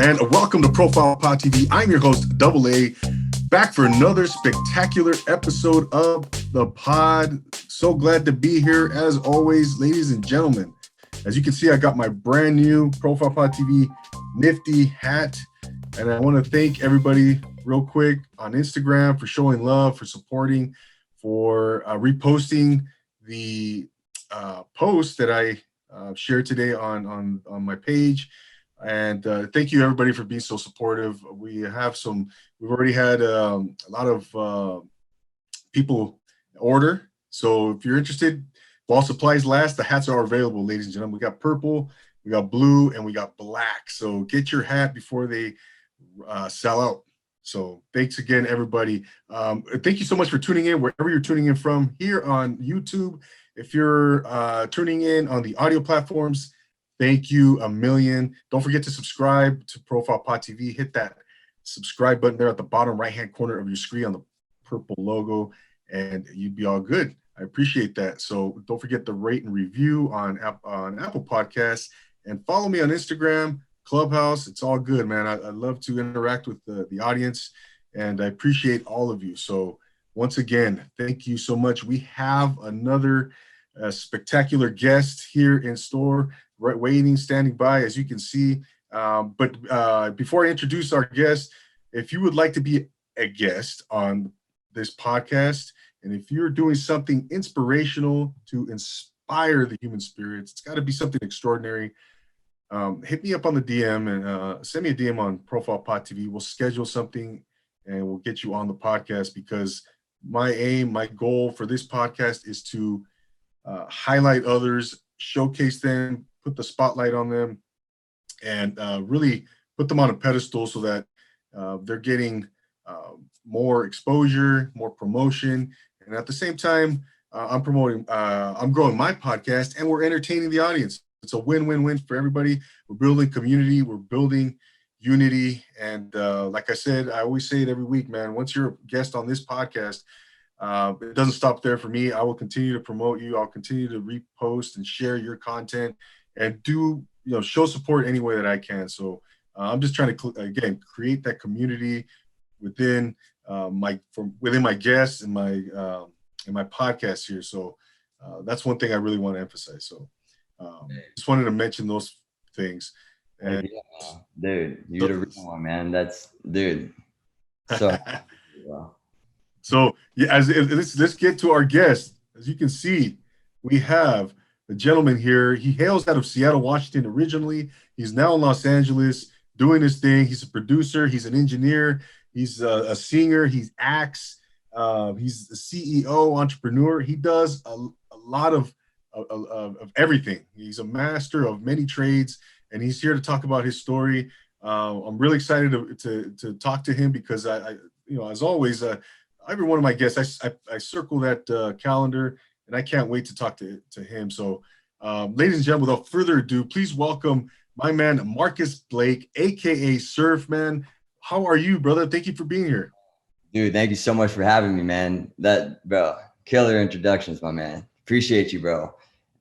and welcome to Profile Pod TV. I'm your host, Double A, back for another spectacular episode of the pod. So glad to be here, as always, ladies and gentlemen. As you can see, I got my brand new Profile Pod TV nifty hat, and I want to thank everybody real quick on Instagram for showing love, for supporting, for reposting the post that I shared today on my page. And thank you everybody for being so supportive. We've already had a lot of people order. So if you're interested, while supplies last, the hats are available, ladies and gentlemen. We got purple, we got blue, and we got black. So get your hat before they sell out. So thanks again, everybody. Thank you so much for tuning in wherever you're tuning in from, here on YouTube. If you're tuning in on the audio platforms, thank you a million. Don't forget to subscribe to Profile Pod TV. Hit that subscribe button there at the bottom right-hand corner of your screen on the purple logo, and you'd be all good. I appreciate that. So don't forget to rate and review on Apple Podcasts, and follow me on Instagram, Clubhouse. It's all good, man. I love to interact with the audience, and I appreciate all of you. So once again, thank you so much. We have another spectacular guest here in store, right, waiting, standing by, as you can see. But before I introduce our guest, if you would like to be a guest on this podcast, and if you're doing something inspirational to inspire the human spirits, it's got to be something extraordinary. Hit me up on the DM and send me a DM on Profile Pod TV. We'll schedule something and we'll get you on the podcast, because my goal for this podcast is to highlight others, showcase them, put the spotlight on them, and really put them on a pedestal so that they're getting more exposure, more promotion. And at the same time, I'm growing my podcast, and we're entertaining the audience. It's a win-win-win for everybody. We're building community, we're building unity. And like I said, I always say it every week, man, once you're a guest on this podcast, it doesn't stop there for me. I will continue to promote you. I'll continue to repost and share your content, and show support any way that I can. So I'm just trying to, again, create that community within my guests and my podcast here. So that's one thing I really want to emphasize. So just wanted to mention those things. And dude, you're the real one, man. That's dude. So wow. So yeah, let's get to our guest. As you can see, we have a gentleman here. He hails out of Seattle, Washington originally. He's now in Los Angeles doing his thing. He's a producer. He's an engineer. He's a singer. He acts. He's a CEO, entrepreneur. He does a lot of everything. He's a master of many trades, and he's here to talk about his story. I'm really excited to talk to him, because I as always, every one of my guests, I circle that calendar, and I can't wait to talk to him. So, ladies and gentlemen, without further ado, please welcome my man, Marcus Blake, aka Surfman. How are you, brother? Thank you for being here. Dude, thank you so much for having me, man. Bro, killer introductions, my man. Appreciate you, bro.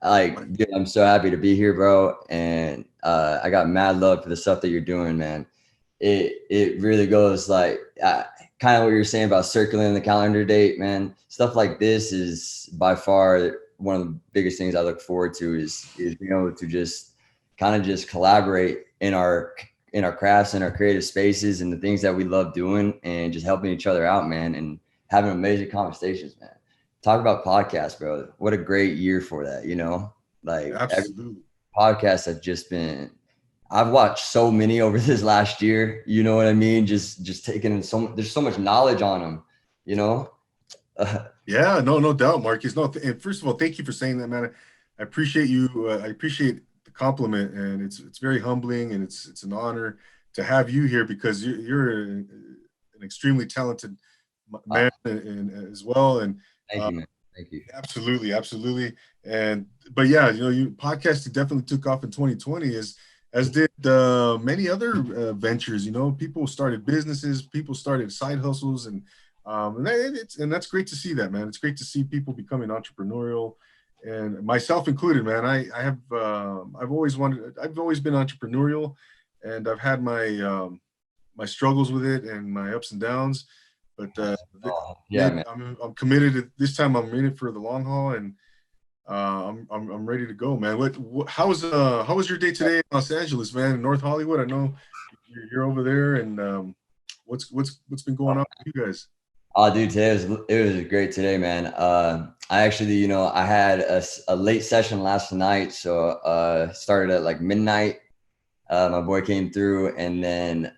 Dude, I'm so happy to be here, bro. And I got mad love for the stuff that you're doing, man. It really goes like kind of what you're saying about circling the calendar date, man. Stuff like this is by far one of the biggest things I look forward to, is being able to just kind of just collaborate in our crafts and our creative spaces and the things that we love doing, and just helping each other out, man, and having amazing conversations, man. Talk about podcasts, bro. What a great year for that, like Absolutely. Podcasts have just been, I've watched so many over this last year, you know what I mean? Just taking in there's so much knowledge on them, Yeah, no doubt, Marcus. No, and first of all, thank you for saying that, man. I appreciate you. I appreciate the compliment, and it's very humbling, and it's an honor to have you here, because you're an extremely talented man, and as well. And thank you, man. Thank you. Absolutely. But yeah, you podcasting definitely took off in 2020, as did many other ventures. People started businesses, people started side hustles, and that's great to see that, man. It's great to see people becoming entrepreneurial, and myself included, man. I've always been entrepreneurial, and I've had my struggles with it and my ups and downs. But Oh, yeah, man. I'm committed. This time I'm in it for the long haul, and I'm ready to go, man. How was your day today in Los Angeles, man? In North Hollywood. I know you're over there, and what's been going on with you guys? Oh, dude, it was great today, man. I actually, I had a late session last night, so started at like midnight. My boy came through, and then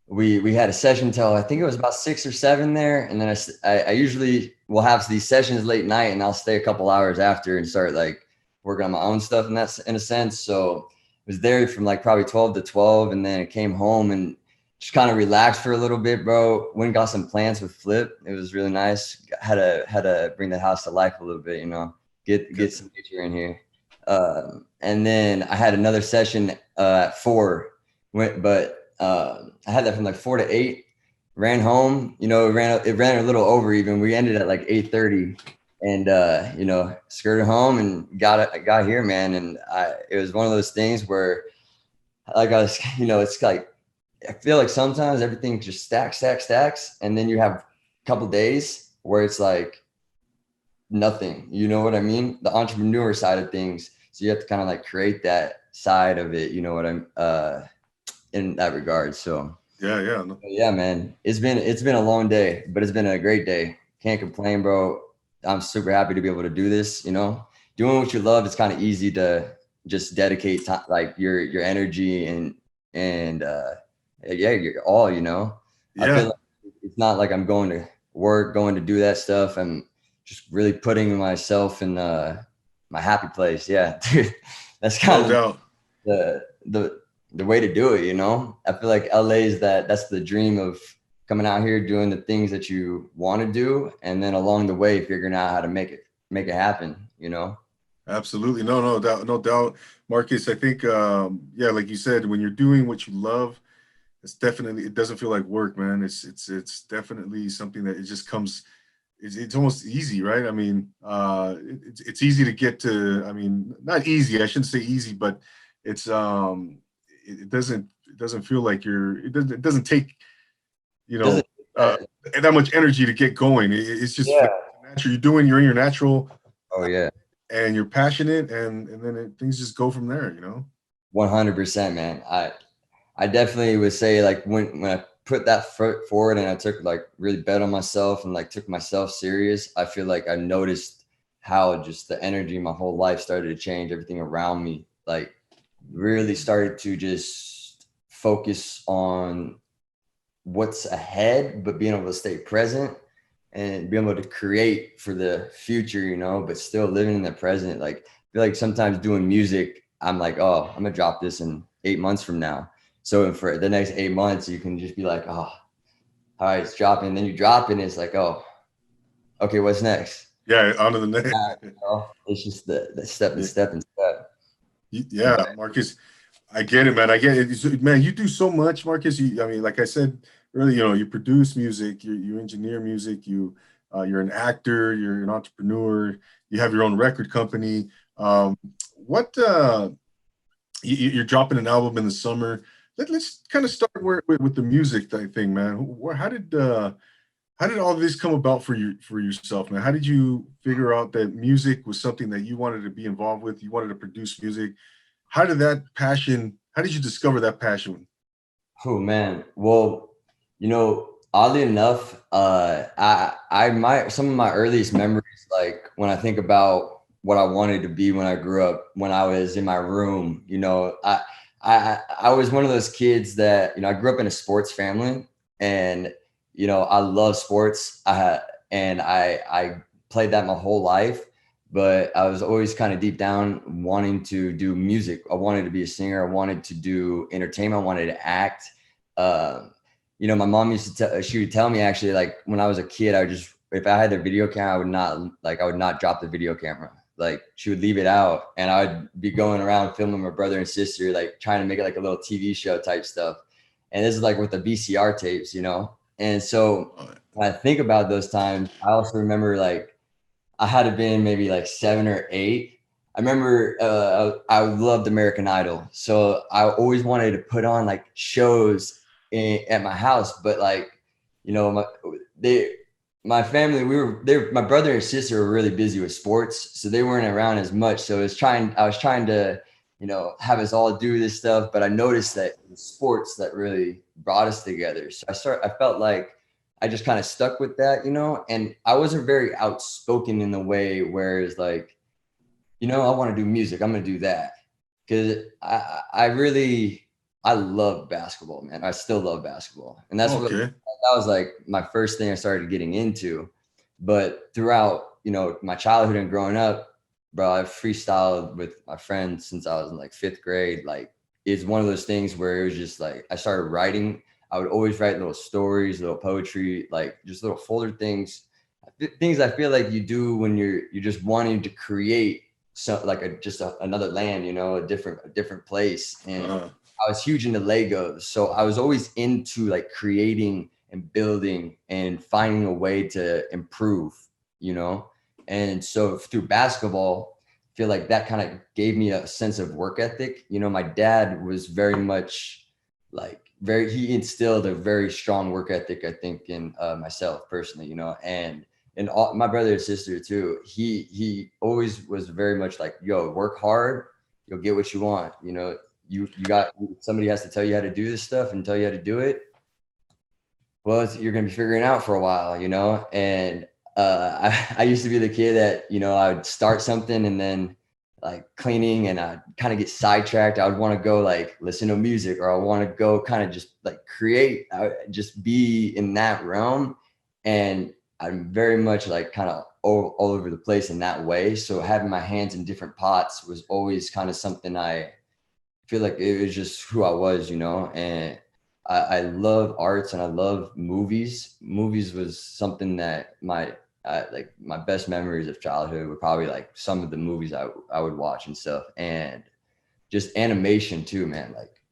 we had a session till I think it was about 6 or 7 there, and then I usually will have these sessions late night, and I'll stay a couple hours after and start like working on my own stuff, and that's in a sense. So I was there from like probably 12 to 12, and then I came home and just kind of relaxed for a little bit, bro. Went and got some plants with Flip. It was really nice. Had to bring the house to life a little bit, get some nature in here. And then I had another session at 4. I had that from like 4 to 8. Ran home, it ran a little over even. We ended at like 8:30, and skirted home and got here, man. And it was one of those things where, like I was, it's like I feel like sometimes everything just stacks, and then you have a couple days where it's like nothing. You know what I mean? The entrepreneur side of things. So you have to kind of like create that side of it. You know what I'm in that regard. So Yeah. yeah, man. It's been a long day, but it's been a great day. Can't complain, bro. I'm super happy to be able to do this. Doing what you love, it's kind of easy to just dedicate time, like your energy and yeah, your all. I feel Yeah. like it's not like I'm going to work, going to do that stuff. I'm just really putting myself in my happy place. Yeah, dude, that's No kind of doubt. the way to do it. I feel like LA is that's the dream of coming out here, doing the things that you want to do, and then along the way figuring out how to make it happen. Absolutely. No doubt. No doubt, Marcus. I think, yeah, like you said, when you're doing what you love, it doesn't feel like work, man. It's definitely something that it just comes. It's almost easy, right? I mean, it's easy to get to. I mean, not easy. I shouldn't say easy, but it's it doesn't feel like it doesn't take you know Doesn't uh, that much energy to get going. It's just yeah. natural. You're in your natural, Oh yeah. and you're passionate, and then things just go from there. 100%, man. I definitely would say like when I put that foot forward and I took like really bet on myself and like took myself serious, I feel like I noticed how just the energy my whole life started to change. Everything around me like really started to just focus on what's ahead, but being able to stay present and being able to create for the future, but still living in the present. Like I feel like sometimes doing music, I'm like, oh, I'm gonna drop this in 8 months from now. So for the next 8 months, you can just be like, oh, all right, it's dropping. And then you drop it and it's like, oh, okay, what's next? Yeah, onto the next. It's just the step and Yeah, step and step. yeah, Marcus. I get it, man. I get it. Man, you do so much, Marcus. I mean, like I said earlier, you produce music, you engineer music, you're an actor, you're an entrepreneur, you have your own record company. What you're dropping an album in the summer. Let's kind of start with the music thing, man. How did all this come about for yourself, man? How did you figure out that music was something that you wanted to be involved with? You wanted to produce music. How did you discover that passion? Oh man. Well, oddly enough, I my some of my earliest memories, like when I think about what I wanted to be when I grew up, when I was in my room, I was one of those kids that, I grew up in a sports family, and I love sports. I played that my whole life, but I was always kind of deep down wanting to do music. I wanted to be a singer. I wanted to do entertainment. I wanted to act. Um, my mom she would tell me actually, like when I was a kid, if I had the video camera, I would not drop the video camera. Like she would leave it out and I would be going around filming my brother and sister, like trying to make it like a little TV show type stuff. And this is like with the VCR tapes. And so when I think about those times, I also remember like I had been maybe like 7 or 8. I remember I loved American Idol, so I always wanted to put on like shows at my house. But like, you know, my family, my brother and sister were really busy with sports, so they weren't around as much. So I was trying to, you know, have us all do this stuff. But I noticed that it was sports that really brought us together. So I felt like I just kind of stuck with that, you know, and I wasn't very outspoken in the way where it's like, you know, I want to do music. I'm going to do that. Cause I love basketball, man. I still love basketball. And that was like my first thing I started getting into. But throughout, you know, my childhood and growing up, bro, I've freestyled with my friends since I was in like 5th grade. Like it's one of those things where it was just like, I started writing. I would always write little stories, little poetry, like just little folder things I feel like you do when you're just wanting to create like another land, you know, a different place. And I was huge into Legos, so I was always into like creating and building and finding a way to improve, you know. And so through basketball, I feel like that kind of gave me a sense of work ethic. You know, my dad was very much like he instilled a very strong work ethic, I think, in myself personally, you know. And all, my brother and sister too, he always was very much like, yo, work hard, you'll get what you want. You know, you got, somebody has to tell you how to do this stuff and tell you how to do it. Well, you're going to be figuring out for a while, you know? And I used to be the kid that, you know, I would start something and then like cleaning and I'd kind of get sidetracked. I would want to go like listen to music, or I want to go kind of just like create, just be in that realm. And I'm very much like kind of all over the place in that way. So having my hands in different pots was always kind of something I feel like it was just who I was, you know. And I love arts and I love movies. Movies was something that like my best memories of childhood were probably like some of the movies I would watch and stuff. And just animation too, man. Like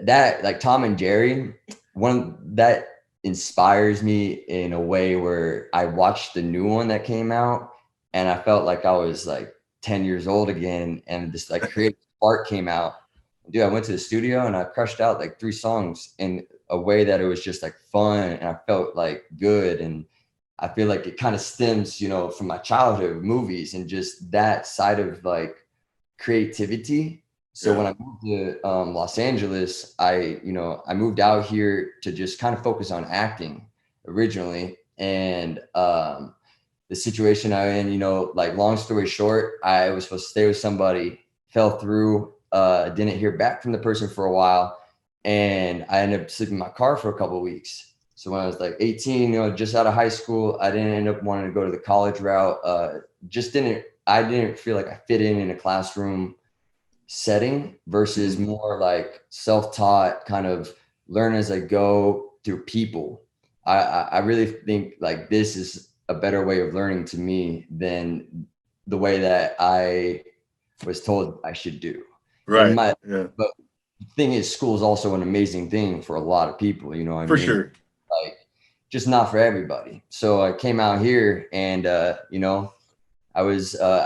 that, like Tom and Jerry, one that inspires me in a way where I watched the new one that came out and I felt like I was like 10 years old again. And this like creative spark came out. Dude, I went to the studio and I crushed out like 3 songs in a way that it was just like fun and I felt like good. And I feel like it kind of stems, you know, from my childhood movies and just that side of like creativity. So when I moved to Los Angeles, I moved out here to just kind of focus on acting originally. And the situation I'm in, you know, like long story short, I was supposed to stay with somebody, fell through, didn't hear back from the person for a while. And I ended up sleeping in my car for a couple of weeks. So when I was like 18, you know, just out of high school, I didn't end up wanting to go to the college route. I didn't feel like I fit in a classroom setting versus more like self-taught kind of learn as I go through people. I really think like this is a better way of learning to me than the way that I was told I should do. Right. But the thing is, school is also an amazing thing for a lot of people, you know what I mean? For sure. Like just not for everybody. So I came out here and you know, I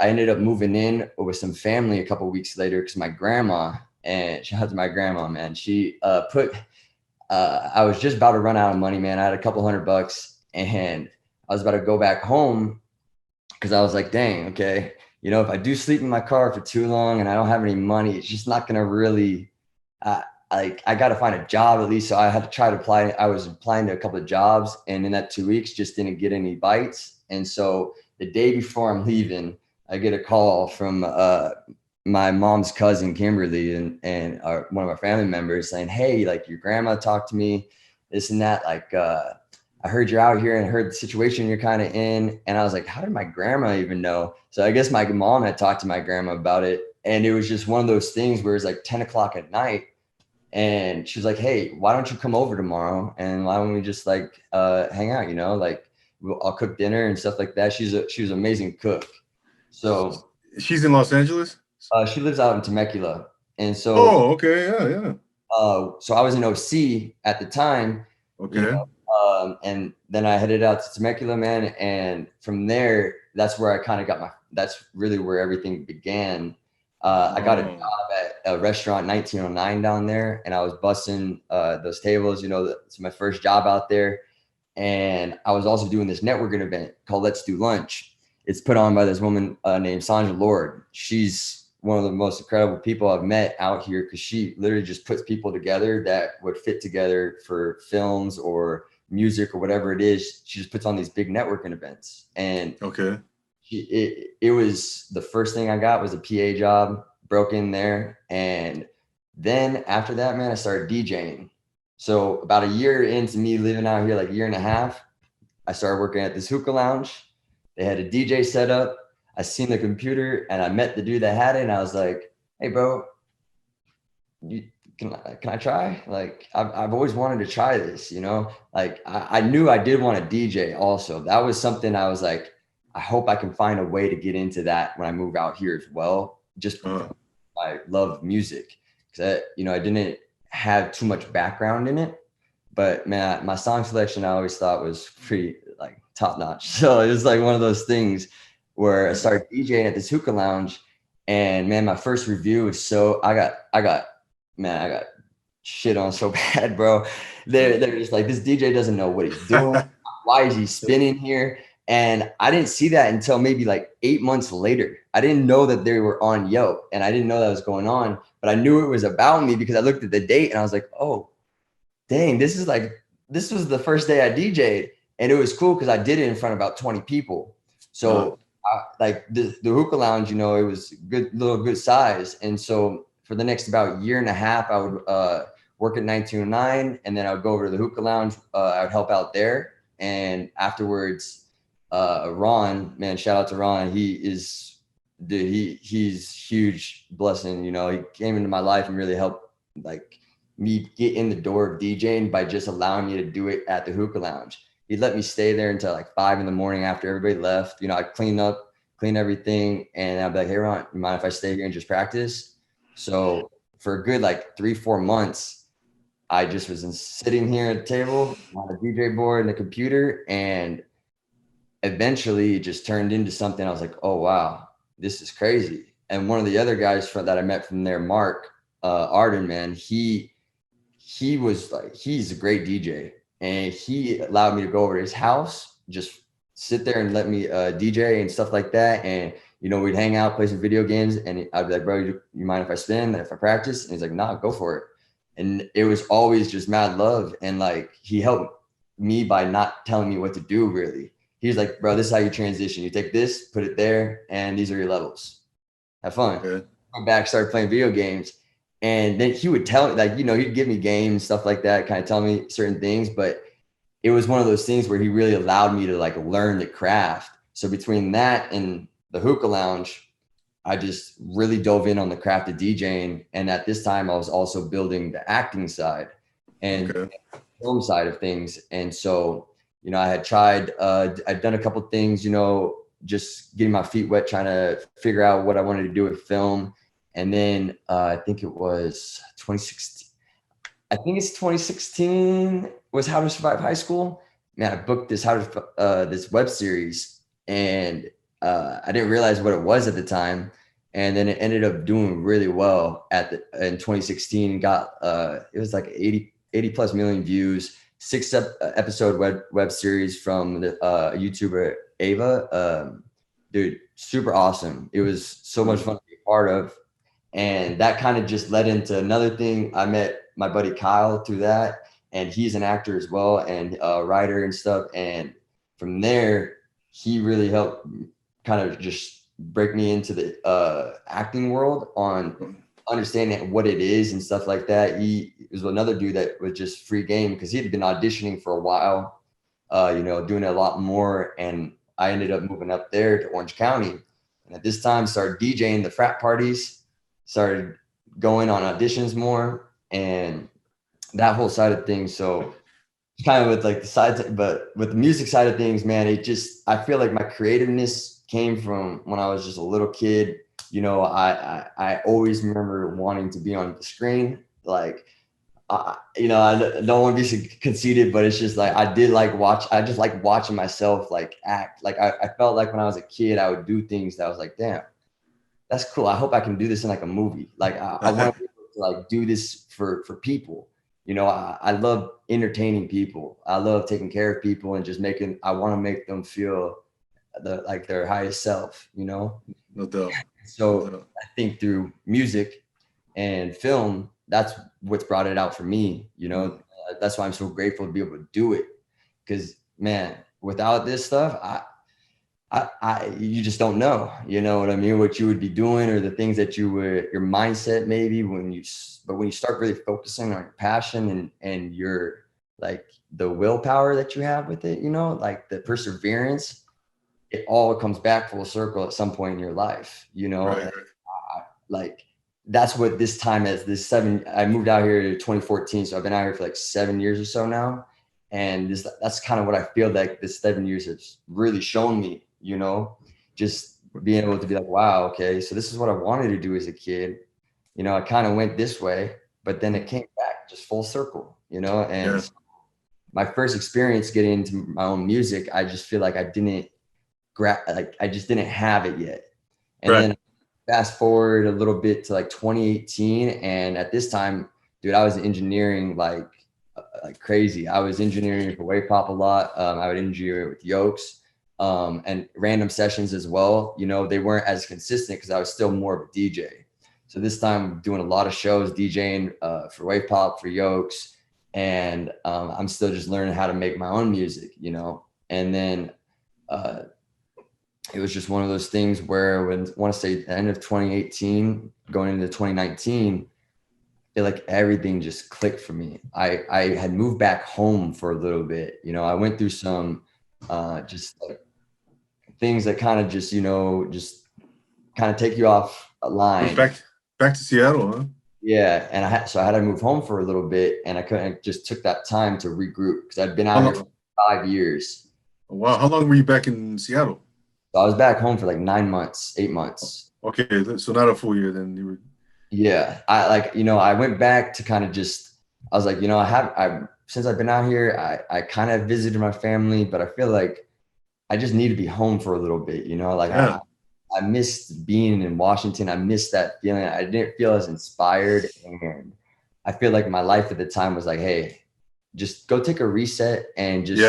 ended up moving in with some family a couple of weeks later because my grandma, and shout out to my grandma, man, she I was just about to run out of money, man. I had a couple $100 and I was about to go back home because I was like, dang, okay, you know, if I do sleep in my car for too long and I don't have any money, it's just not gonna really like I got to find a job at least. So I had to try to apply. I was applying to a couple of jobs and in that 2 weeks just didn't get any bites. And so the day before I'm leaving, I get a call from my mom's cousin, Kimberly, and one of our family members saying, hey, like your grandma talked to me, this and that. Like, I heard you're out here and heard the situation you're kind of in. And I was like, how did my grandma even know? So I guess my mom had talked to my grandma about it. And it was just one of those things where it's like 10 o'clock at night. And she was like, hey, why don't you come over tomorrow? And why don't we just like hang out, you know, like I'll cook dinner and stuff like that. She was an amazing cook. So she's in Los Angeles? She lives out in Temecula. And so, okay. Yeah. So I was in OC at the time. Okay. You know, and then I headed out to Temecula, man. And from there, that's where I kind of got that's really where everything began. I got a job at a restaurant 1909 down there, and I was bussing those tables. It's my first job out there. And I was also doing this networking event called Let's Do Lunch. It's put on by this woman named Sandra Lord. She's one of the most incredible people I've met out here, because she literally just puts people together that would fit together for films or music or whatever it is. She just puts on these big networking events. And okay, it was the first thing I got was a PA job, broke in there. And then after that, man, I started DJing. So about a year into me living out here, like a year and a half, I started working at this hookah lounge. They had a DJ set up. I seen the computer and I met the dude that had it. And I was like, hey, bro, can I try? Like, I've always wanted to try this, like I knew I did want to DJ also. That was something I was like, I hope I can find a way to get into that when I move out here as well. Just because I love music, because I didn't have too much background in it, but man, my song selection I always thought was pretty like top notch. So it was like one of those things where I started DJing at this hookah lounge, and man, my first review was I got shit on so bad, bro. They're just like, this DJ doesn't know what he's doing. Why is he spinning here? And I didn't see that until maybe like 8 months later. I didn't know that they were on Yelp, and I didn't know that was going on, but I knew it was about me because I looked at the date and I was like, oh, dang, this was the first day I DJ'd, and it was cool because I did it in front of about 20 people. So like the hookah lounge, it was good size. And so for the next about year and a half, I would work at 1909, and then I would go over to the hookah lounge. I would help out there. And afterwards, Ron, man, shout out to Ron. He's huge blessing. He came into my life and really helped like me get in the door of DJing by just allowing me to do it at the hookah lounge. He'd let me stay there until like 5 a.m. after everybody left. I'd clean everything, and I'd be like, hey, Ron, you mind if I stay here and just practice? So for a good like 3-4 months, I just was sitting here at a table on a DJ board and a computer, and eventually it just turned into something. I was like, oh, wow, this is crazy. And one of the other guys that I met from there, Mark Arden, man, he's a great DJ, and he allowed me to go over to his house, just sit there and let me DJ and stuff like that. And, we'd hang out, play some video games, and I'd be like, bro, you mind if I spin, if I practice? And he's like, nah, go for it. And it was always just mad love. And like, he helped me by not telling me what to do, really. He's like, bro, this is how you transition. You take this, put it there, and these are your levels. Have fun. Okay. Went back, started playing video games. And then he would tell me, like, he'd give me games, stuff like that, kind of tell me certain things. But it was one of those things where he really allowed me to like learn the craft. So between that and the hookah lounge, I just really dove in on the craft of DJing. And at this time, I was also building the acting side and film side of things. And so, I had tried, I'd done a couple of things, just getting my feet wet, trying to figure out what I wanted to do with film. And then I think it was 2016. I think it's 2016 was How to Survive High School. Man, I booked this this web series, and I didn't realize what it was at the time. And then it ended up doing really well in 2016. Got it was like 80 plus million views, 6-episode web series from the YouTuber Ava. Dude, super awesome. It was so much fun to be a part of. And that kind of just led into another thing. I met my buddy Kyle through that, and he's an actor as well, and a writer and stuff. And from there, he really helped kind of just break me into the acting world on understanding what it is and stuff like that. He was another dude that was just free game because he had been auditioning for a while, doing a lot more. And I ended up moving up there to Orange County. And at this time, started DJing the frat parties, started going on auditions more, and that whole side of things. So kind of with like the side, but with the music side of things, man, I feel like my creativeness came from when I was just a little kid. I always remember wanting to be on the screen. Like I don't want to be conceited, but it's just like I just like watching myself like act. Like I felt like when I was a kid, I would do things that I was like, damn, that's cool. I hope I can do this in like a movie. Like I want to be able to like do this for people. I love entertaining people. I love taking care of people and just I want to make them feel like their highest self, No doubt. So No doubt. I think through music and film, that's what's brought it out for me. That's why I'm so grateful to be able to do it. Because man, without this stuff, you just don't know. You know what I mean? What you would be doing, or the things that your mindset maybe when you start really focusing on your passion and your like the willpower that you have with it, like the perseverance, it all comes back full circle at some point in your life, Right. like that's what this time is. I moved out here in 2014. So I've been out here for like 7 years or so now. And that's kind of what I feel like this 7 years has really shown me, just being able to be like, wow, okay, so this is what I wanted to do as a kid. I kind of went this way, but then it came back just full circle, and Yeah. my first experience getting into my own music, I just feel like I just didn't have it yet. And Right. then fast forward a little bit to like 2018. And at this time, dude, I was engineering like crazy. I was engineering for Wave Pop a lot. I would engineer with Yokes and random sessions as well. They weren't as consistent because I was still more of a DJ. So this time doing a lot of shows, DJing for Wave Pop, for Yokes. And I'm still just learning how to make my own music, and then it was just one of those things where I want to say the end of 2018 going into 2019, I feel like everything just clicked for me. I had moved back home for a little bit. I went through some just like things that kind of just, just kind of take you off a line. Back to Seattle, huh? Yeah. And I had to move home for a little bit, and I just took that time to regroup because I'd been out here for 5 years. Wow. How long were you back in Seattle? So I was back home for like 9 months, 8 months. Okay, so not a full year then. You were. Yeah, I went back to kind of I was like, since I've been out here, I kind of visited my family, but I feel like I just need to be home for a little bit, like Yeah. I missed being in Washington. I missed that feeling. I didn't feel as inspired, and I feel like my life at the time was like, hey, just go take a reset and just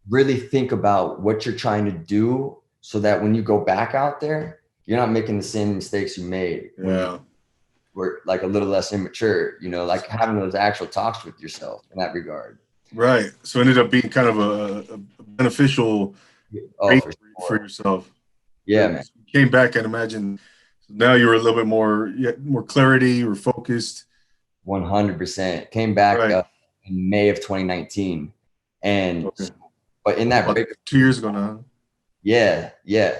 really think about what you're trying to do, so that when you go back out there, you're not making the same mistakes you made when you were like a little less immature, like having those actual talks with yourself in that regard. Right. So it ended up being kind of a beneficial for yourself. Yeah, man. You came back, I'd imagine now you're a little bit more clarity or focused. 100%. Came back in May of 2019. And but in that break, 2 years ago now. Yeah.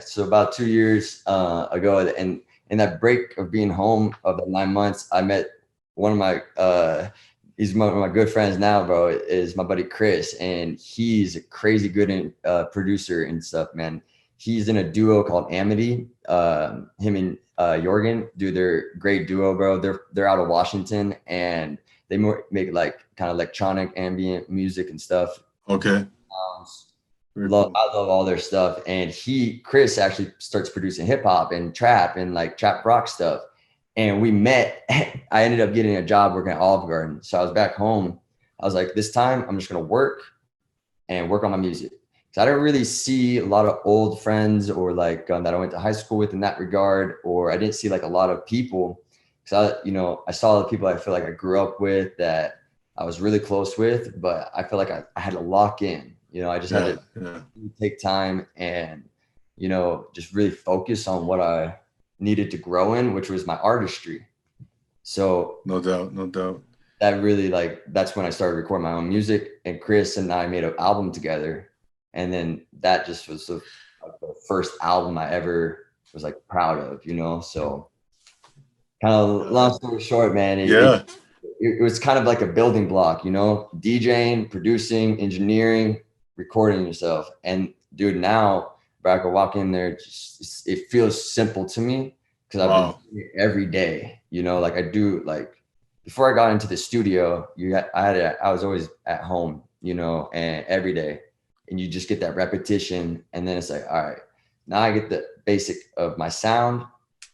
So about 2 years ago, and in that break of being home of the 9 months, I met one of my he's one of my good friends now, bro, is my buddy Chris, and he's a crazy good producer and stuff, man. He's in a duo called Amity. Him and Jorgen, dude, they're a great duo, bro. They're out of Washington, and they make like kind of electronic ambient music and stuff. Okay. I love all their stuff. And Chris actually starts producing hip hop and trap and like trap rock stuff. And we met. I ended up getting a job working at Olive Garden. So I was back home. I was like, this time I'm just going to work on my music. So I don't really see a lot of old friends or like that I went to high school with in that regard, or I didn't see like a lot of people. So I saw the people I feel like I grew up with that I was really close with, but I feel like I had to lock in. I just had to take time and, just really focus on what I needed to grow in, which was my artistry. So no doubt. That really that's when I started recording my own music, and Chris and I made an album together. And then that just was the first album I ever was like proud of, so kind of long story short, man, it was kind of like a building block, DJing, producing, engineering, recording yourself. And dude, now I can walk in there, it feels simple to me because I've been doing it every day, like I do, like before I got into the studio, I was always at home, you know, and every day, and you just get that repetition, and then it's like, all right, now I get the basic of my sound.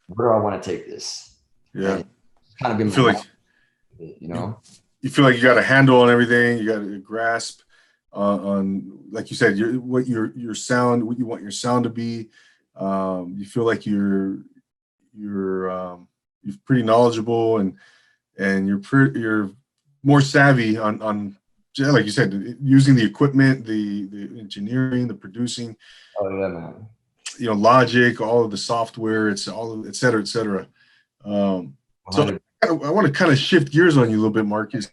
Where do I want to take this? Yeah. And kind of been You feel like, you know, you feel like you got a handle on everything. You got a grasp on, like you said, your sound, what you want your sound to be. You feel like you're pretty knowledgeable, and you're more savvy on like you said, using the equipment, the engineering, the producing. oh yeah, man. You know, Logic, all of the software, it's all, et cetera, et cetera. So I want to kind of shift gears on you a little bit, Marcus,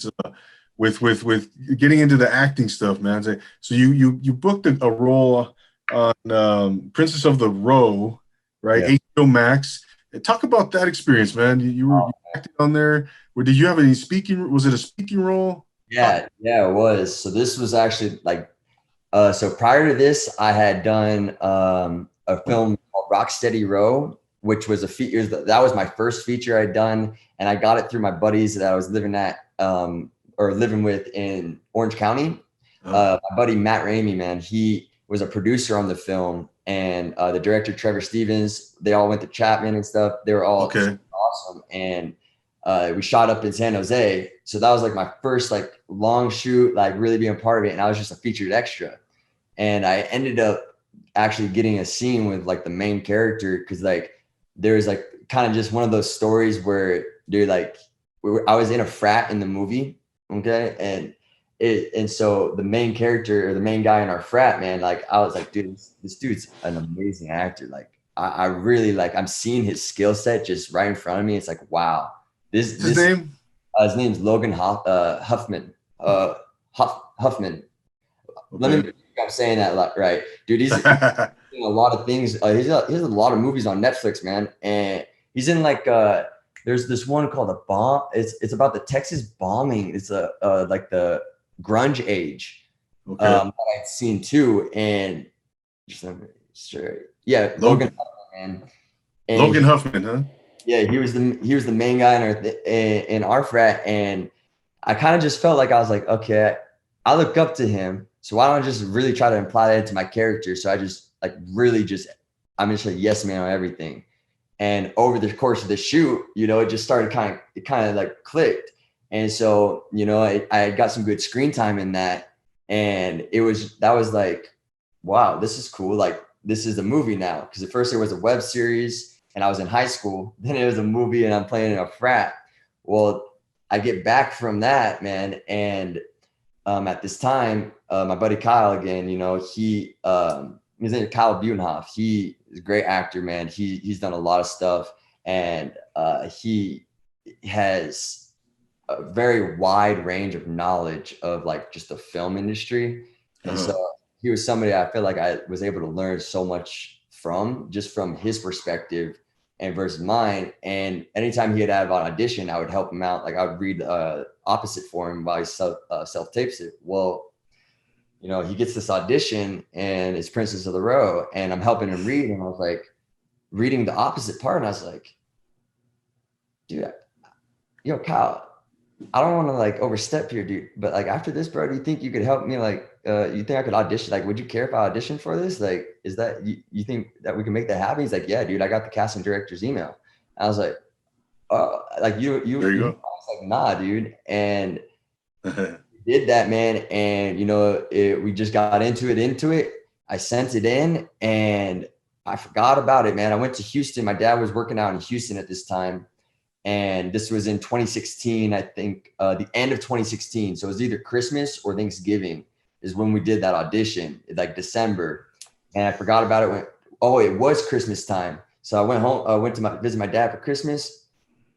with getting into the acting stuff, man. So you booked a role on Princess of the Row, right? Yeah. HBO Max. Talk about that experience, man. You acted on there. Or did you have any speaking? Was it a speaking role? Yeah, it was. So this was actually like, so prior to this, I had done a film called Rocksteady Row, which was a feature. That was my first feature I'd done, and I got it through my buddies that I was living with in Orange County. My buddy Matt Ramey, man, he was a producer on the film, and the director Trevor Stevens. They all went to Chapman and stuff. They were all awesome, and we shot up in San Jose. So that was like my first like long shoot, like really being a part of it, and I was just a featured extra. And I ended up actually getting a scene with like the main character, because like there's like kind of just one of those stories where dude, like I was in a frat in the movie, okay, and so the main character, or the main guy in our frat, man, like I was like, dude, this dude's an amazing actor. Like I really like, I'm seeing his skill set just right in front of me. It's like, wow, His name? His name's Logan Huffman. Huffman. Let me make sure I'm saying that right, dude. He's in a lot of things. He has a lot of movies on Netflix, man, and he's in like there's this one called The Bomb. It's about the Texas bombing. It's like the grunge age. That I'd seen too, and just sure, yeah, Logan Huffman, man. And Logan Huffman, huh? Yeah, he was the main guy in our frat, and I kind of just felt like I was like, okay, I look up to him, so why don't I just really try to imply that into my character? So I just like really just, I'm just like yes man on everything. And over the course of the shoot, you know, it just started kind of like clicked. And so, you know, I got some good screen time in that, and that was like, wow, this is cool. Like this is a movie now, because at first it was a web series. And I was in high school, then it was a movie, and I'm playing in a frat. Well, I get back from that, man. And at this time, my buddy Kyle, again, you know, his name is Kyle Buenhoff. He is a great actor, man. He's done a lot of stuff, and he has a very wide range of knowledge of like just the film industry. And so he was somebody I feel like I was able to learn so much from, just from his perspective and versus mine. And anytime he'd have an audition, I would help him out. Like I would read opposite for him while he self tapes it. Well, you know, he gets this audition, and it's Princess of the Row, and I'm helping him read, and I was like reading the opposite part, and I was like, dude, yo, Kyle, I don't want to like overstep here, dude, but like after this, bro, do you think you could help me? Like, you think I could audition? Like, would you care if I audition for this? Like, is that, you think that we can make that happen? He's like, yeah, dude, I got the casting director's email. I was like, oh, like you there you go. I was like, nah, dude. And did that, man. And, you know, we just got into it. I sent it in, and I forgot about it, man. I went to Houston. My dad was working out in Houston at this time. And this was in 2016, I think, the end of 2016. So it was either Christmas or Thanksgiving is when we did that audition, like December. And I forgot about it. It was Christmas time. So I went home, went to visit my dad for Christmas.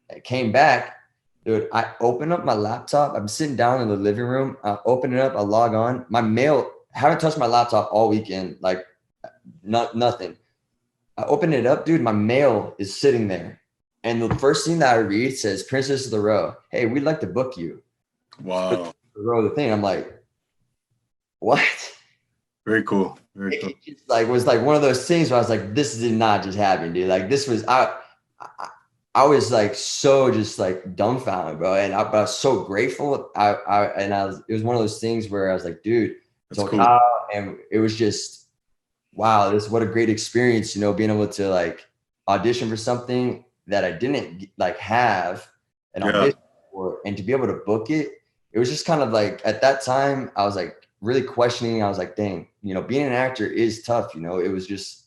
I came back, dude. I opened up my laptop. I'm sitting down in the living room. I open it up. I log on. My mail, haven't touched my laptop all weekend, like nothing. I opened it up, dude. My mail is sitting there. And the first thing that I read says, Princess of the Row. Hey, we'd like to book you. Wow. The row, the thing. I'm like, what? Very cool. Very cool. It was like one of those things where I was like, this did not just happen, dude. Like this was, I I was like so just like dumbfounded, bro. But I was so grateful. It was one of those things where I was like, dude, That's told cool. Kyle, and it was just, wow, what a great experience, you know, being able to like audition for something that I didn't like have an audition for, and to be able to book it. It was just kind of like, at that time, I was like really questioning. I was like, dang, you know, being an actor is tough. You know, it was just,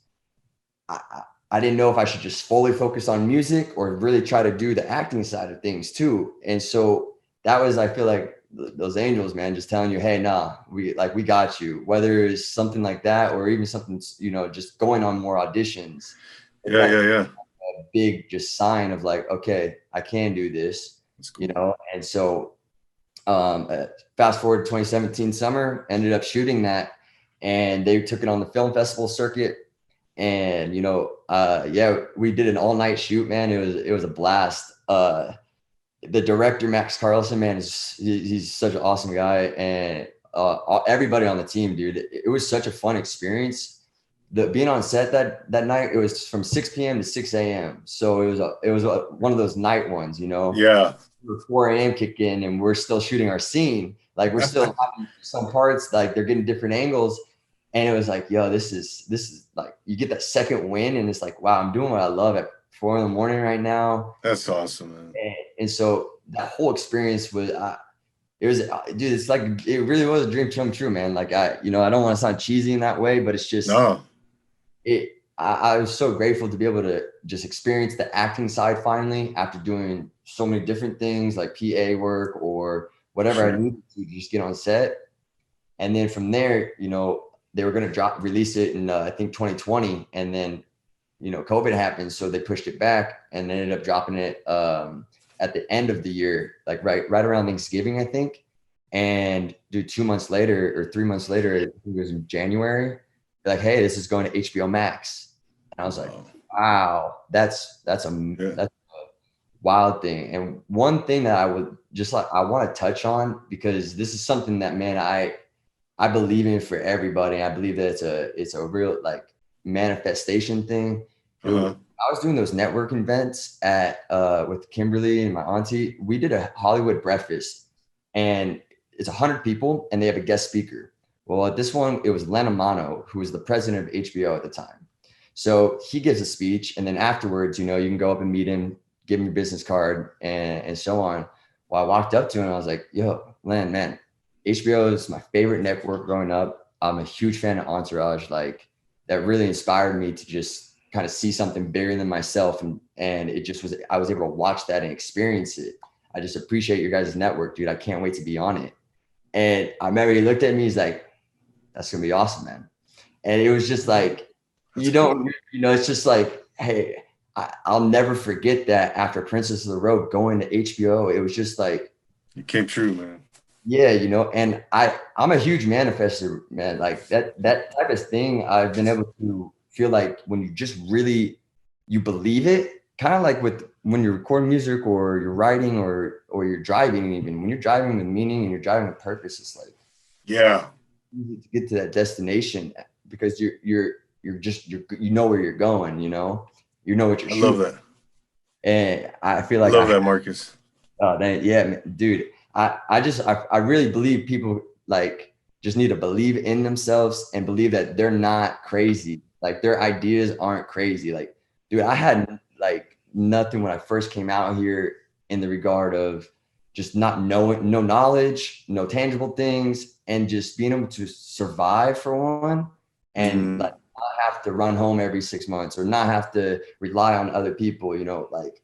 I didn't know if I should just fully focus on music or really try to do the acting side of things too. And so that was, I feel like those angels, man, just telling you, hey, nah, we got you, whether it's something like that or even something, you know, just going on more auditions. Yeah. A big just sign of like, okay, I can do this, Cool. You know? And so fast forward to 2017 summer, ended up shooting that, and they took it on the film festival circuit. And, you know, yeah, we did an all night shoot, man. It was a blast. The director, Max Carlson, man, he's such an awesome guy. And everybody on the team, dude, it was such a fun experience. Being on set that night, it was from 6 p.m. to 6 a.m. So it was one of those night ones, you know. Yeah. 4 a.m. kick in, and we're still shooting our scene. Like, we're still having some parts, like they're getting different angles. And it was like, yo, this is like, you get that second win, and it's like, wow, I'm doing what I love at 4 a.m. right now. That's awesome, man. And so that whole experience was, it was, dude, it's like, it really was a dream come true, man. Like, you know, I don't want to sound cheesy in that way, but it's just, I was so grateful to be able to just experience the acting side finally, after doing so many different things like PA work or whatever I needed to just get on set. And then from there, you know, they were going to release it in, I think 2020. And then, you know, COVID happened. So they pushed it back and ended up dropping it at the end of the year, like right around Thanksgiving, I think. And dude, 2 months later or 3 months later, I think it was in January, like, hey, this is going to HBO Max. And I was like, wow, that's a wild thing. And one thing that I would just like, I want to touch on, because this is something that, man, I believe in for everybody. I believe that it's a real like manifestation thing. I was doing those networking events at with Kimberly and my auntie. We did a Hollywood breakfast, and it's 100 people, and they have a guest speaker. Well, at this one, it was Lenamano, who was the president of HBO at the time. So he gives a speech, and then afterwards, you know, you can go up and meet him, give him your business card, and so on. Well, I walked up to him, and I was like, yo, Len, man, HBO is my favorite network growing up. I'm a huge fan of Entourage. Like, that really inspired me to just kind of see something bigger than myself. And it just was, I was able to watch that and experience it. I just appreciate your guys' network, dude. I can't wait to be on it. And I remember he looked at me, he's like, that's going to be awesome, man. And it was just like, you know, it's just like, hey, I'll never forget that after Princess of the Road going to HBO. It was just like, it came true, man. Yeah, you know, and I'm a huge manifester, man. Like that type of thing, I've been able to feel like when you just really, you believe it, kind of like with when you're recording music or you're writing or you're driving. Even when you're driving with meaning and you're driving with purpose, it's like, yeah, you get to that destination because you know where you're going, you know what you're shooting. I love that. And I feel like I love that, Marcus. Oh, yeah, dude. I really believe people like just need to believe in themselves and believe that they're not crazy. Like, their ideas aren't crazy. Like, dude, I had like nothing when I first came out here in the regard of just not knowing, no knowledge, no tangible things, and just being able to survive for one, and like not have to run home every 6 months or not have to rely on other people, you know, like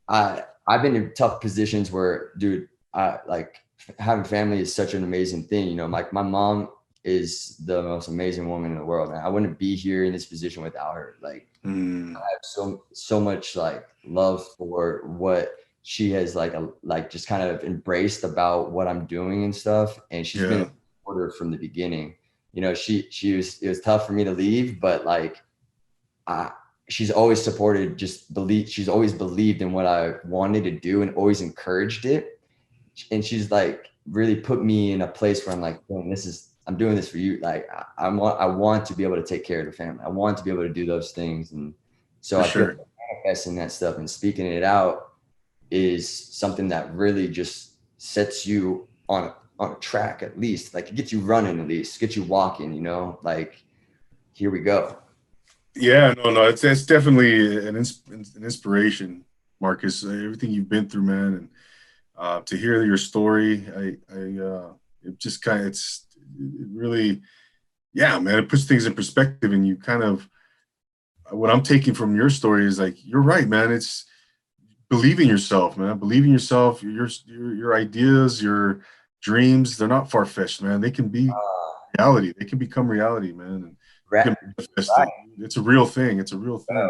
I've been in tough positions where, dude, like having family is such an amazing thing. You know, like my mom is the most amazing woman in the world, and I wouldn't be here in this position without her. Like, I have so much like love for what she has like just kind of embraced about what I'm doing and stuff. And she's been a supporter from the beginning. You know, it was tough for me to leave, but like, she's always supported, she's always believed in what I wanted to do and always encouraged it. And she's like really put me in a place where I'm like, I'm doing this for you. Like, I want to be able to take care of the family. I want to be able to do those things. And so I feel like podcasting that stuff and speaking it out is something that really just sets you on a track, at least. Like, it gets you running, at least gets you walking, you know, like, here we go. Yeah, no, it's definitely an inspiration, Marcus. Everything you've been through, man, and to hear your story, it just kind of, it really, yeah, man, it puts things in perspective, and you kind of, what I'm taking from your story is like, you're right, man. It's believe in yourself, man. Believe in yourself. Your ideas, your dreams, they're not far fetched, man. They can be reality. They can become reality, man. And you can manifest it. It's a real thing. It's a real thing. Bro,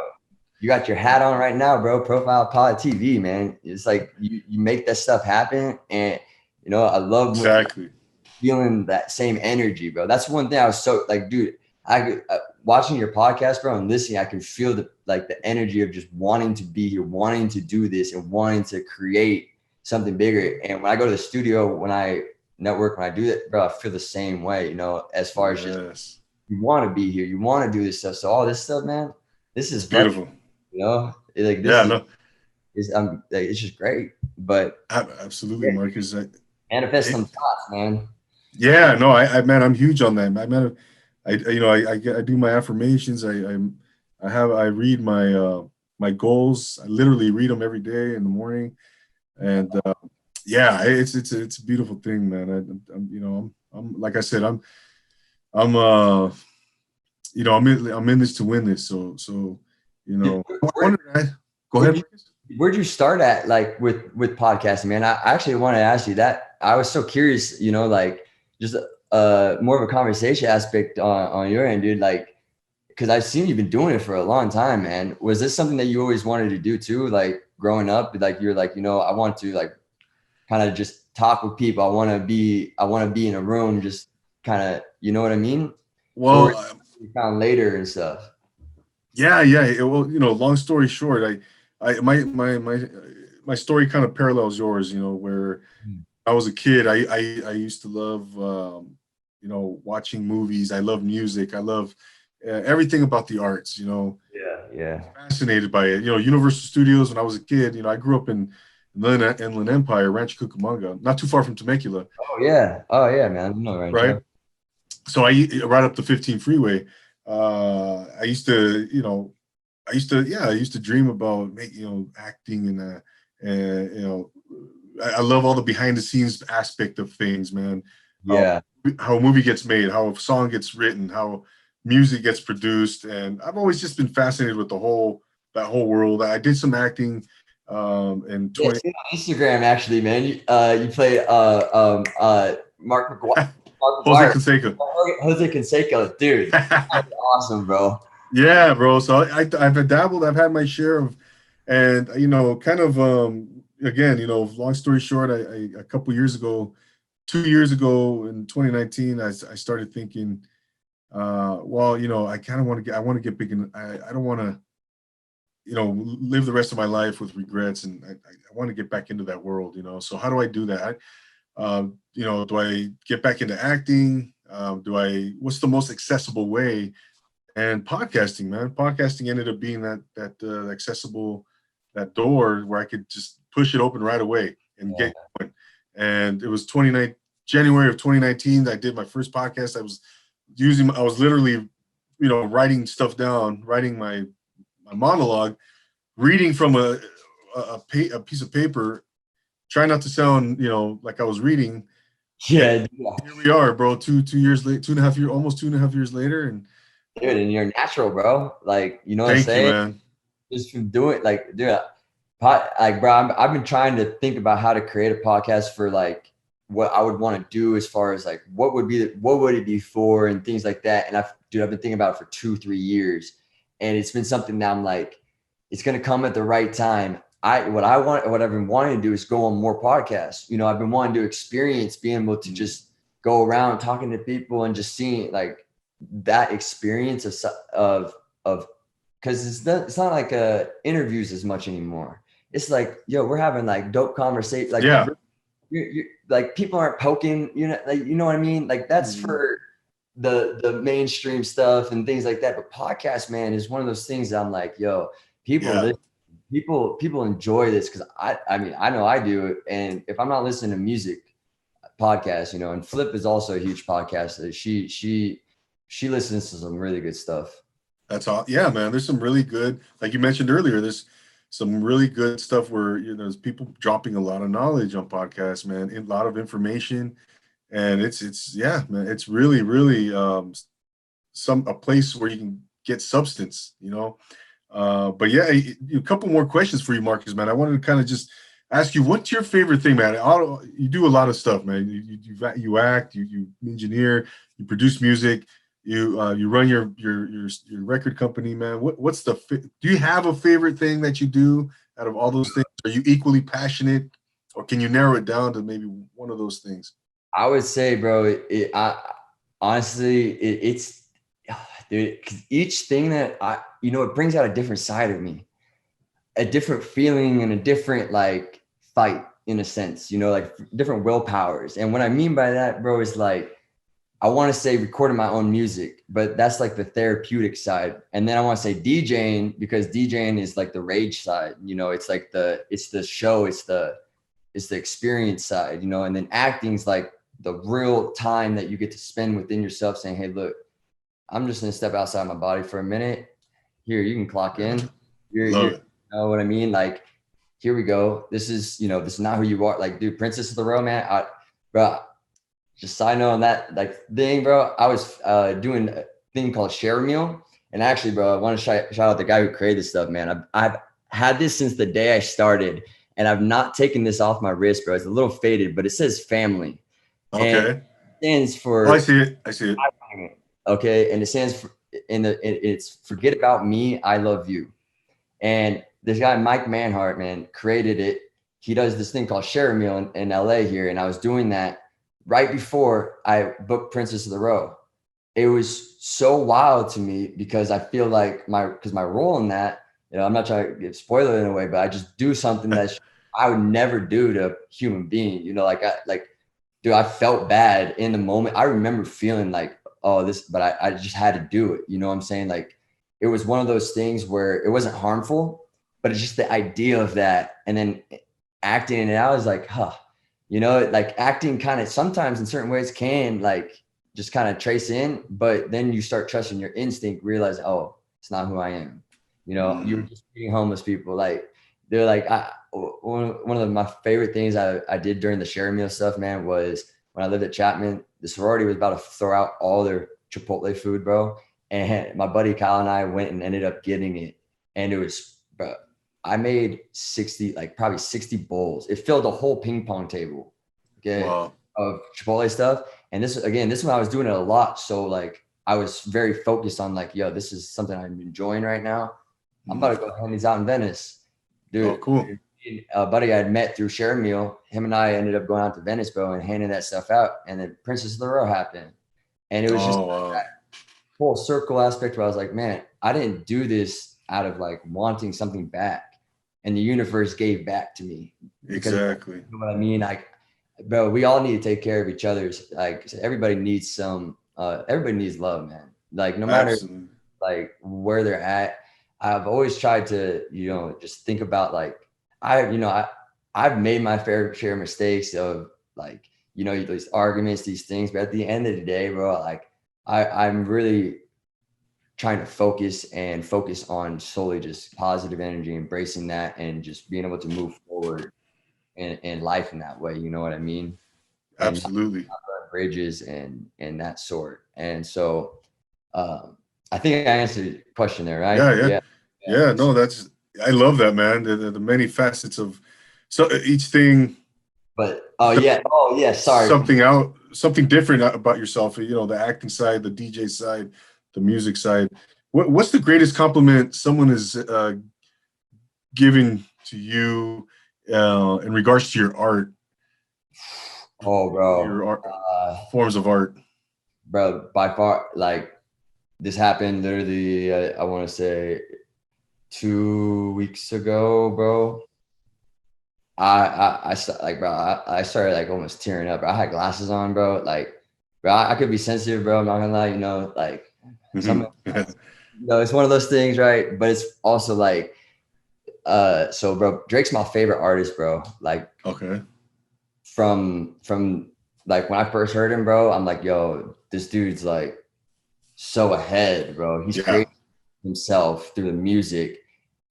you got your hat on right now, bro. Profile Pod TV, man. It's like you make that stuff happen, and you know, I love exactly feeling that same energy, bro. That's one thing I was so like, dude. I watching your podcast, bro, and listening, I can feel the energy of just wanting to be here, wanting to do this, and wanting to create something bigger. And when I go to the studio, when I network, when I do that, bro, I feel the same way. You know, as far as just you want to be here, you want to do this stuff. So all this stuff, man, this is beautiful. You know, like this it's just great. But absolutely, Marcus. Manifest some thoughts, man. Yeah, no, man, I'm huge on that. I do my affirmations. I read my goals. I literally read them every day in the morning, and yeah, it's a beautiful thing, man. I'm like I said, I'm in this to win this. So go ahead. Where'd you start at, like, with podcasting, man? I actually wanted to ask you that. I was so curious, you know, like, just more of a conversation aspect on your end, dude. Like, because I've seen you've been doing it for a long time, man. Was this something that you always wanted to do too? Like, growing up, like, you're like, you know, I want to, like, kind of just talk with people. I want to be in a room, just kind of, you know what I mean? Well, you found later and stuff. Yeah. Well, you know, long story short, my story kind of parallels yours. You know, where I was a kid, I used to love, you know, watching movies. I love music. I love everything about the arts. You know, yeah, fascinated by it. You know, Universal Studios. When I was a kid, you know, I grew up in Inland Empire, Rancho Cucamonga, not too far from Temecula. Oh yeah, man. I know Rancho. Right. So right up the 15 freeway. I used to dream about acting and you know, I love all the behind the scenes aspect of things, man. Yeah. How a movie gets made, how a song gets written, how music gets produced. And I've always just been fascinated with that whole world. I did some acting in 20 on Instagram, actually, man. You play Mark McGuire. Jose Canseco, dude. That's awesome, bro. Yeah, bro. So I've dabbled. I've had my share of, and you know, kind of again, you know, long story short, a couple years ago, 2 years ago in 2019, I started thinking, well, you know, I want to get big, and I don't want to, you know, live the rest of my life with regrets, and I want to get back into that world, you know. So how do I do that? You know, do I get back into acting? What's the most accessible way? And podcasting, man. Podcasting ended up being that accessible, that door where I could just push it open right away and get going. And it was January of 2019. I did my first podcast. I was literally, you know, writing stuff down, writing my monologue, reading from a piece of paper, trying not to sound, you know, like I was reading. Yeah. Here we are, bro. 2 years late, almost 2.5 years later, and dude, and you're natural, bro. Like, you know what I'm saying? You, man. Just from doing, like, dude, like, bro, I've been trying to think about how to create a podcast for, like, what I would want to do as far as, like, what would it be for, and things like that. And I've been thinking about it for 2-3 years, and it's been something that I'm like, it's gonna come at the right time. What I've been wanting to do is go on more podcasts. You know, I've been wanting to experience being able to just go around talking to people and just seeing, like, that experience of because it's not like interviews as much anymore. It's like, yo, we're having, like, dope conversation. Like, you're like, people aren't poking, you know, like, you know what I mean? Like, that's for the mainstream stuff and things like that. But podcast, man, is one of those things that I'm like, yo, people listen, people enjoy this because I mean, I know I do. And if I'm not listening to music podcasts, you know, and Flip is also a huge podcaster. She listens to some really good stuff. That's all. Yeah, man. There's some really good, like you mentioned earlier, there's some really good stuff where, you know, there's people dropping a lot of knowledge on podcasts, man, a lot of information. And it's yeah, man, it's really, really a place where you can get substance, you know. But yeah, a couple more questions for you, Marcus, man. I wanted to kind of just ask you, what's your favorite thing, man? You do a lot of stuff, man. You act, you engineer, you produce music, you run your record company, man. What's do you have a favorite thing that you do out of all those things? Are you equally passionate, or can you narrow it down to maybe one of those things? I would say, bro, honestly, it's dude, because each thing that you know, it brings out a different side of me, a different feeling and a different like fight in a sense, you know, like different willpowers. And what I mean by that, bro, is like, I want to say recording my own music, but that's like the therapeutic side. And then I want to say DJing, because DJing is like the rage side, you know, it's like it's the show, it's the experience side, you know, and then acting is like the real time that you get to spend within yourself saying, hey, look, I'm just going to step outside my body for a minute. Here, you can clock in. Love it. You know what I mean? Like, here we go. This is, you know, this is not who you are. Like, dude, Princess of the Row, man. Bro, just side note on that, like thing, bro. I was doing a thing called Share Meal. And actually, bro, I want to shout out the guy who created this stuff, man. I've had this since the day I started, and I've not taken this off my wrist, bro. It's a little faded, but it says family. Okay. And it stands for. Oh, I see it. I see it. Okay. And it stands for, it's forget about me, I love you. And this guy, Mike Manhart, man, created it. He does this thing called Share a Meal in LA here. And I was doing that right before I booked Princess of the Row. It was so wild to me because I feel like my role in that, you know, I'm not trying to give spoiler in a way, but I just do something that I would never do to a human being, you know, dude, I felt bad in the moment. I remember feeling like, oh, but I just had to do it. You know what I'm saying? Like, it was one of those things where it wasn't harmful, but it's just the idea of that. And then acting it out is like, huh, you know, like acting kind of sometimes in certain ways can like just kind of trace in, but then you start trusting your instinct, realize, oh, it's not who I am. You know, you're just feeding homeless people. Like, they're like, one of my favorite things I did during the Share Meal stuff, man, was when I lived at Chapman, the sorority was about to throw out all their Chipotle food, bro. And my buddy Kyle and I went and ended up getting it. And it was, bro, I made probably 60 bowls. It filled the whole ping pong table, okay, wow, of Chipotle stuff. And this is when I was doing it a lot. So like, I was very focused on like, yo, this is something I'm enjoying right now. I'm about to go hand these out in Venice. Dude, oh, cool. A buddy I had met through Share Meal, him and I ended up going out to Venice, bro, and handing that stuff out. And then Princess of the Row happened. And it was just that full circle aspect where I was like, man, I didn't do this out of like wanting something back. And the universe gave back to me. Exactly. You know what I mean? Like, bro, we all need to take care of each other's. Like, everybody needs everybody needs love, man. Like, no matter like where they're at. I've always tried to, you know, just think about like, I've made my fair share of mistakes of like, you know, these arguments, these things, but at the end of the day, bro, like I'm really trying to focus on solely just positive energy, embracing that, and just being able to move forward in life in that way. You know what I mean? And absolutely. not bridges and that sort. And so, I think I answered your question there, right? Yeah. No, I love that, man. The many facets of each thing. But sorry. Something different about yourself. You know, the acting side, the DJ side, the music side. What's the greatest compliment someone is giving to you in regards to your art? Oh, bro. Your art, forms of art. Bro, by far, like, this happened literally, I want to say 2 weeks ago, bro. I like, bro, I started like almost tearing up, bro. I had glasses on, bro. Like, bro, I could be sensitive, bro. I'm not gonna lie, you know, like you know, it's one of those things, right? But it's also like So bro, Drake's my favorite artist, bro. Like, Okay. From like when I first heard him, bro, I'm like, yo, this dude's like so ahead, bro. He's Yeah. creating himself through the music.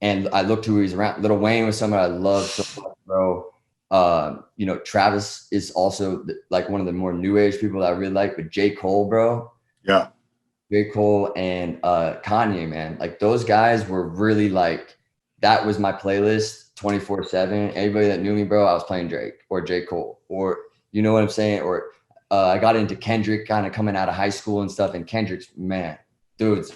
And I looked who he's around. Lil Wayne was someone I love so much, bro. You know, Travis is also like one of the more new age people that I really like, but J. Cole, bro. Yeah. J. Cole and Kanye, man. Like those guys were really like, that was my playlist 24/7. Anybody that knew me, bro, I was playing Drake or J. Cole, or you know what I'm saying? Or I got into Kendrick kind of coming out of high school and stuff. And Kendrick's, man, dudes,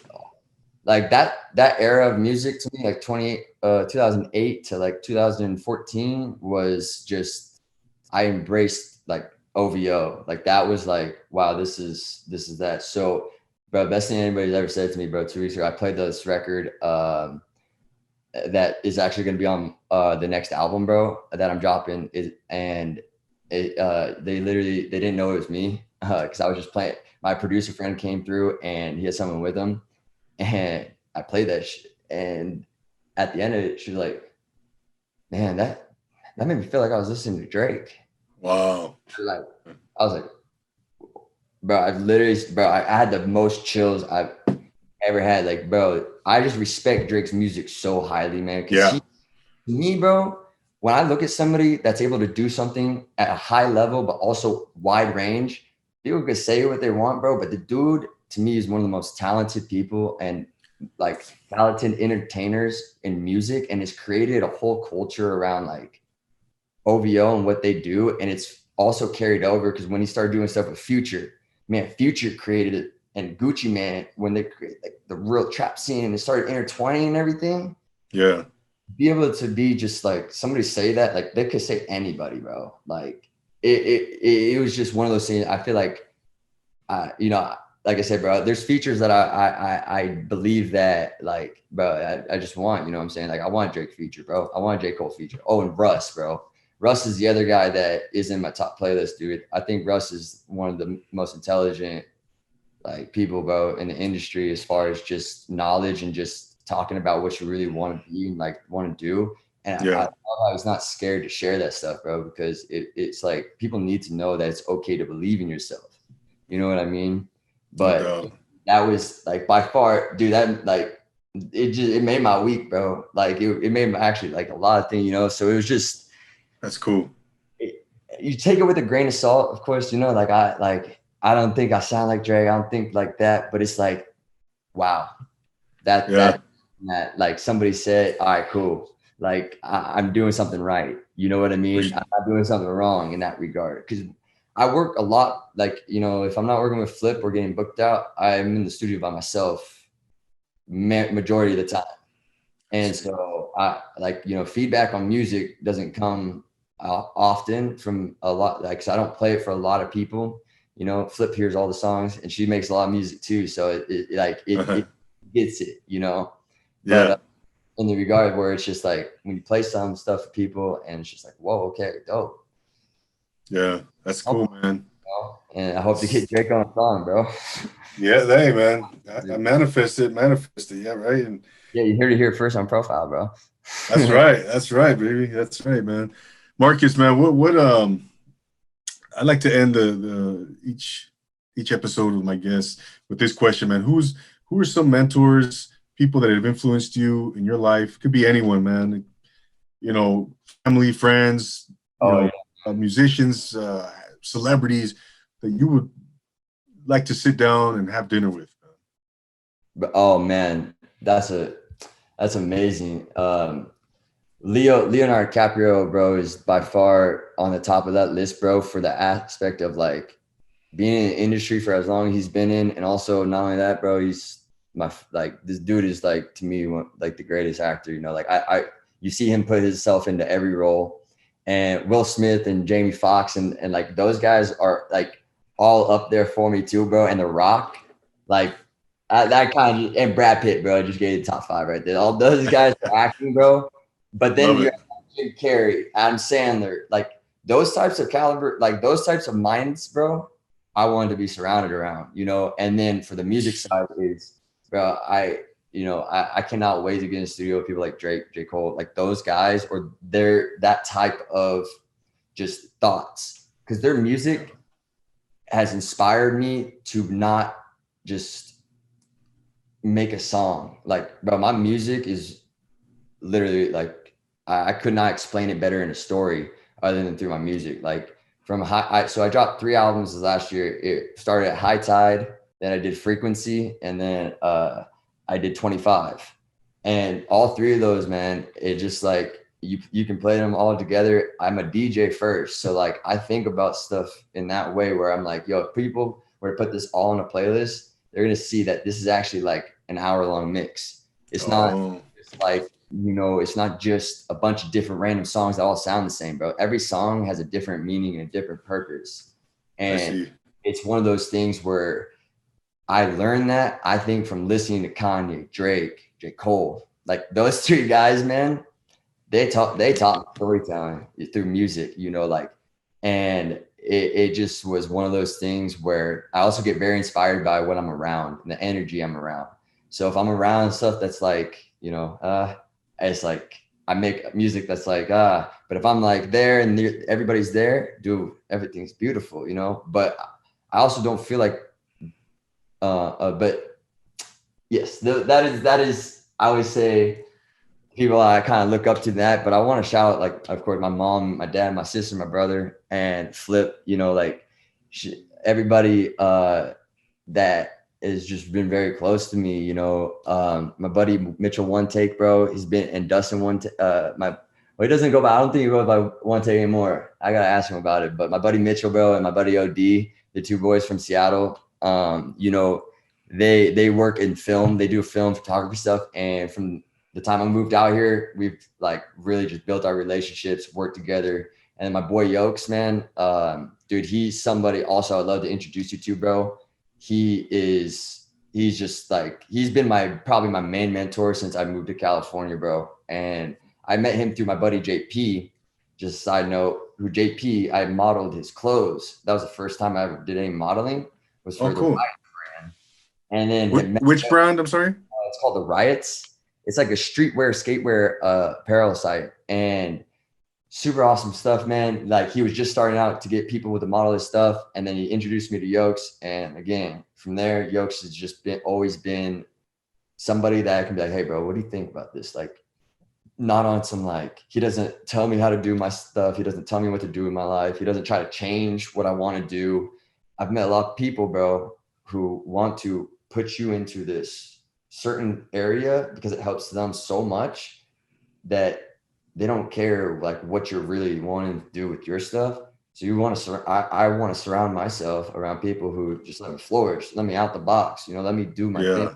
like that era of music to me, like 2008 to like 2014 was just, I embraced like OVO. Like that was like, wow, this is that. So bro, best thing anybody's ever said to me, bro, 2 weeks ago, I played this record that is actually going to be on the next album, bro, that I'm dropping. They didn't know it was me because I was just playing. My producer friend came through and he had someone with him, and I played that shit. And at the end of it, she was like, man, that made me feel like I was listening to Drake. Wow. Like, I was like, bro, I had the most chills I've ever had. Like, bro, I just respect Drake's music so highly, man. Yeah. To me, bro, when I look at somebody that's able to do something at a high level, but also wide range, people can say what they want, bro. But the dude, to me, is one of the most talented people and like talented entertainers in music, and has created a whole culture around like OVO and what they do. And it's also carried over because when he started doing stuff with Future, man, Future created it, and Gucci Man, when they create like the real trap scene and they started intertwining and everything. Yeah. Be able to be just like somebody say that, like they could say anybody, bro. Like it was just one of those things. I feel like, you know, like I said, bro, there's features that I believe that, like, bro, I just want, you know what I'm saying? Like, I want Drake feature, bro. I want a J. Cole feature. Oh, and Russ, bro. Russ is the other guy that is in my top playlist, dude. I think Russ is one of the most intelligent, like, people, bro, in the industry as far as just knowledge and just talking about what you really want to be and like want to do. And Yeah. I was not scared to share that stuff, bro, because it's like people need to know that it's okay to believe in yourself. You know what I mean? No But doubt. that was like by far, dude, that like it made my week, bro. Like it made my, actually like a lot of things, you know. So it was just, That's cool. you take it with a grain of salt, of course, you know, like I don't think I sound like Drake. I don't think like that, but it's like, wow, Yeah. that like somebody said, all right, cool. Like I'm doing something right. You know what I mean? I'm not doing something wrong in that regard. Cause I work a lot. Like, you know, if I'm not working with Flip or getting booked out, I'm in the studio by myself majority of the time. And so I like, you know, feedback on music doesn't come often from a lot, like, 'cause I don't play it for a lot of people. You know, Flip hears all the songs and she makes a lot of music too. So it gets it, you know, but Yeah. in the regard where it's just like when you play some stuff for people and it's just like, whoa, okay, dope. Yeah. That's cool, man. And I hope to get Drake on a song, bro. Yeah, hey man. I manifested. Yeah, right. And Yeah, you hear to hear it first on Profile, bro. that's right. That's right, baby. That's right, man. Marcus, man, what I like to end the each episode with my guests with this question, man. Who are some mentors, people that have influenced you in your life? Could be anyone, man. You know, family, friends, you Oh know, yeah. musicians, celebrities that you would like to sit down and have dinner with. But, oh man, that's amazing. Leonardo DiCaprio, bro, is by far on the top of that list, bro, for the aspect of like being in the industry for as long as he's been in, and also not only that, bro, he's like this dude is like to me like the greatest actor. You know, like you see him put himself into every role, and Will Smith and Jamie Foxx and like those guys are like all up there for me too, bro. And The Rock, like that kind of, and Brad Pitt, bro, I just gave you the top 5 right there. All those guys are acting, bro. But then Love you it. have Jim Carrey, Adam Sandler, like those types of caliber, like those types of minds, bro. I wanted to be surrounded around, you know. And then for the music side is, bro, you know, I cannot wait to get in the studio with people like Drake, J. Cole, like those guys, or they're that type of just thoughts, because their music has inspired me to not just make a song. Like, bro, my music is literally like, I could not explain it better in a story other than through my music. Like from so I dropped 3 albums last year. It started at High Tide, then I did Frequency, and then I did 25. And all 3 of those, man, it just like, you can play them all together. I'm a DJ first, so like I think about stuff in that way where I'm like, yo, if people were to put this all in a playlist, they're gonna see that this is actually like an hour-long mix. It's not just like, you know, it's not just a bunch of different random songs that all sound the same, bro. Every song has a different meaning and a different purpose. And it's one of those things where I learned that, I think, from listening to Kanye, Drake, J. Cole. Like those 3 guys, man, they taught me storytelling through music, you know, like, and it just was one of those things where I also get very inspired by what I'm around and the energy I'm around. So if I'm around stuff that's like, you know, it's like I make music that's like, but if I'm like there and everybody's there, dude, everything's beautiful, you know. But I also don't feel like, but yes, that is, I always say, people I kind of look up to that. But I want to shout out, like, of course, my mom, my dad, my sister, my brother, and Flip, you know, like everybody that has just been very close to me, you know. My buddy Mitchell One Take, bro, he's been, and Dustin he doesn't go by, I don't think he goes by One Take anymore. I gotta ask him about it. But my buddy Mitchell, bro, and my buddy OD, the 2 boys from Seattle, you know, they work in film, they do film photography stuff, and from the time I moved out here, we've like really just built our relationships, worked together. And my boy Yokes, man, dude, he's somebody also I'd love to introduce you to, bro. He's just like, he's been probably my main mentor since I moved to California, bro. And I met him through my buddy JP. Just a side note, who JP, I modeled his clothes. That was the first time I ever did any modeling, was for the Riot brand. And then which brand? I'm sorry. It's called the Riots. It's like a streetwear, skatewear apparel site, and super awesome stuff, man. Like he was just starting out to get people with the model his stuff, and then he introduced me to Yokes, and again from there, Yokes has just always been somebody that I can be like, hey, bro, what do you think about this? Like, not on some like, he doesn't tell me how to do my stuff. He doesn't tell me what to do in my life. He doesn't try to change what I want to do. I've met a lot of people, bro, who want to put you into this certain area because it helps them so much that they don't care like what you're really wanting to do with your stuff. So you want to, I want to surround myself around people who just let me flourish, let me out the box, you know, let me do my thing.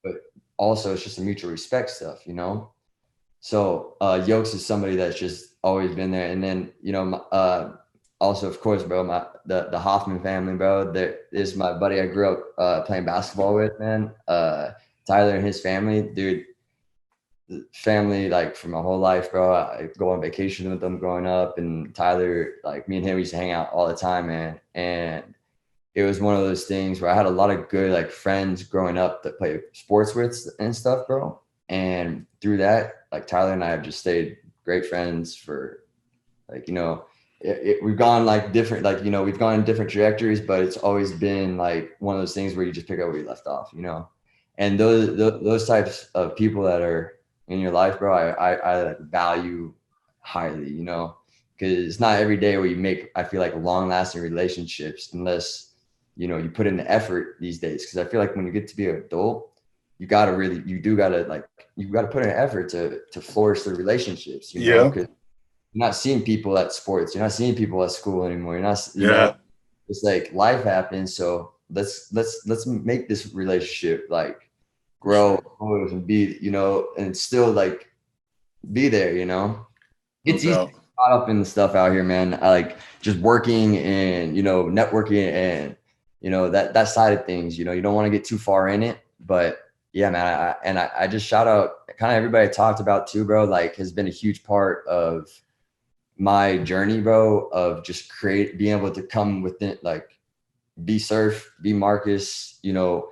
But also it's just a mutual respect stuff, you know? So Yokes is somebody that's just always been there. And then, you know, also, of course, bro, the Hoffman family, bro, there is my buddy I grew up playing basketball with, man. Tyler and his family, dude, family, like for my whole life, bro. I go on vacation with them growing up, and Tyler, like me and him used to hang out all the time, man. And it was one of those things where I had a lot of good like friends growing up that play sports with and stuff, bro. And through that, like Tyler and I have just stayed great friends for like, you know, we've gone like different, like, you know, we've gone in different trajectories, but it's always been like one of those things where you just pick up where you left off, you know. And those types of people that are in your life, bro, I like value highly, you know, because it's not every day where you make, I feel like, long lasting relationships unless, you know, you put in the effort these days. Because I feel like when you get to be an adult, you gotta put in effort to flourish the relationships, you know, because you're not seeing people at sports, you're not seeing people at school anymore. You're not, you know, it's like life happens. So let's make this relationship like grow and be, you know, and still like be there, you know. It's easy to get caught up in the stuff out here, man. I like just working and, you know, networking and, you know, that side of things, you know, you don't want to get too far in it. But yeah, man, I just shout out kind of everybody I talked about too, bro, like has been a huge part of my journey, bro, of just being able to come within, like be Surf, be Marcus, you know,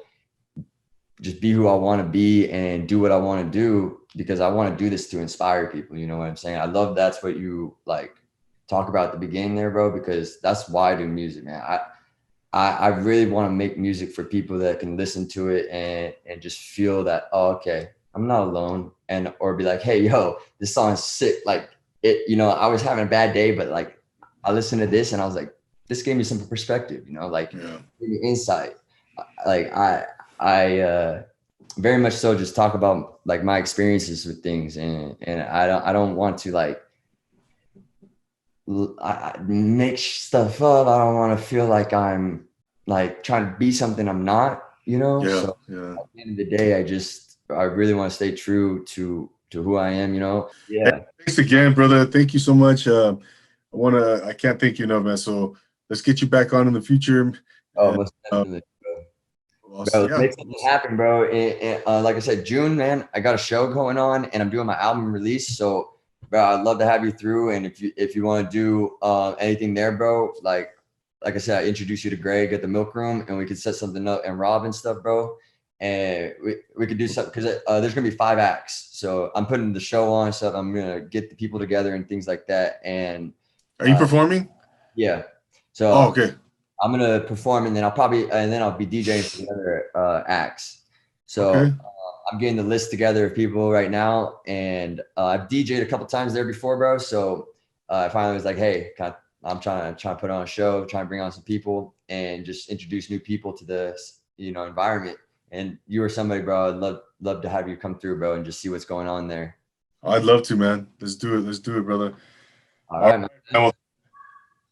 just be who I want to be and do what I want to do, because I want to do this to inspire people. You know what I'm saying? I love that's what you like talk about at the beginning there, bro, because that's why I do music, man. I really want to make music for people that can listen to it and just feel that, oh, okay, I'm not alone, and or be like, hey, yo, this song's sick. Like it, you know, I was having a bad day, but like I listened to this and I was like, this gave me some perspective, you know, like Yeah. gave me insight. Like I very much so just talk about like my experiences with things, and I don't want to like I make stuff up. I don't want to feel like I'm like trying to be something I'm not, you know? Yeah. So Yeah. at the end of the day, I really want to stay true to who I am, you know? Yeah. Thanks again, brother. Thank you so much. I can't thank you enough, man. So let's get you back on in the future. Oh, And, most definitely, bro. Bro, let's yeah, make something happen, bro. Like I said, June, man, I got a show going on and I'm doing my album release. So, bro, I'd love to have you through. And if you want to do anything there, bro, like I said, I introduce you to Greg at the Milk Room, and we could set something up, and Rob and stuff, bro. And we could do something, because there's gonna be 5 acts. So I'm putting the show on and stuff. I'm gonna get the people together and things like that. And are you performing? yeah, Oh, so okay. I'm gonna perform, and then I'll be DJing for the other acts. So Okay. I'm getting the list together of people right now, and I've DJed a couple times there before, bro. So I finally was like, hey, I'm trying to put on a show, trying to bring on some people, and just introduce new people to the environment. And you were somebody, bro. I'd love to have you come through, bro, and just see what's going on there. I'd love to, man. Let's do it. Let's do it, brother. All All right, man. right. Well,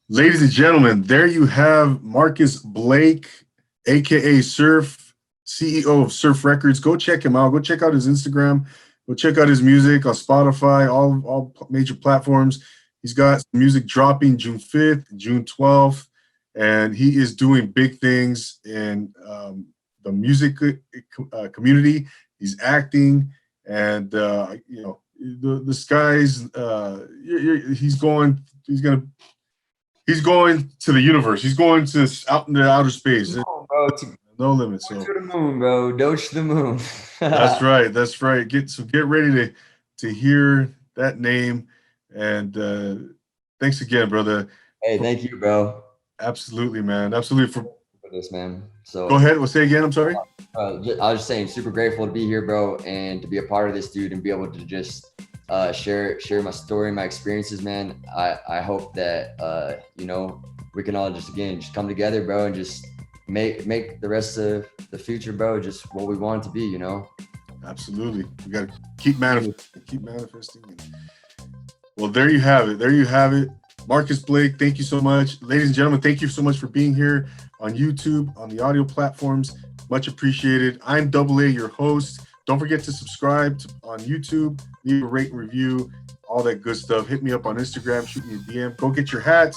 ladies and gentlemen, there you have Marcus Blake, aka Surf, CEO of Surf Records. Go check him out. Go check out his Instagram. Go check out his music on Spotify, all major platforms. He's got music dropping June 5th, June 12th, and he is doing big things in the music community. He's acting, and the skies. He's going to the universe. He's going to out into outer space. Come on, bro. No limit. Go So to the moon, bro. Doge to the moon. that's right. That's right. Get ready to hear that name. And thanks again, brother. Hey, thank you, bro, Absolutely, man. Absolutely. for this, man. Go So ahead. We'll say again. I'm sorry. I was just saying, super grateful to be here, bro, and to be a part of this, dude, and be able to just share my story, my experiences, man. I hope that we can all just come together, bro, and just make the rest of the future, bro, just what we want it to be, you know. Absolutely. We got to keep manifesting. Well, there you have it. There you have it. Marcus Blake, thank you so much. Ladies and gentlemen, thank you so much for being here on YouTube, on the audio platforms. Much appreciated. I'm Double A, your host. Don't forget to subscribe on YouTube, leave a rate and review, all that good stuff. Hit me up on Instagram, shoot me a DM. Go get your hats,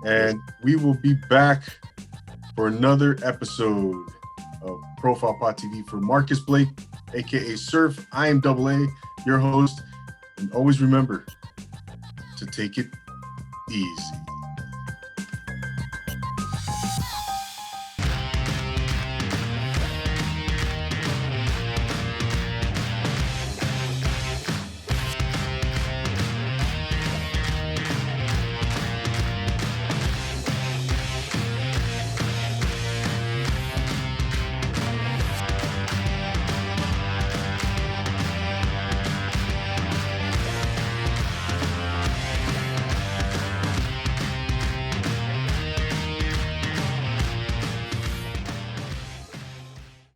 and we will be back for another episode of Profile Pod TV for Marcus Blake, aka Surf. I am Double A, your host. And always remember to take it easy.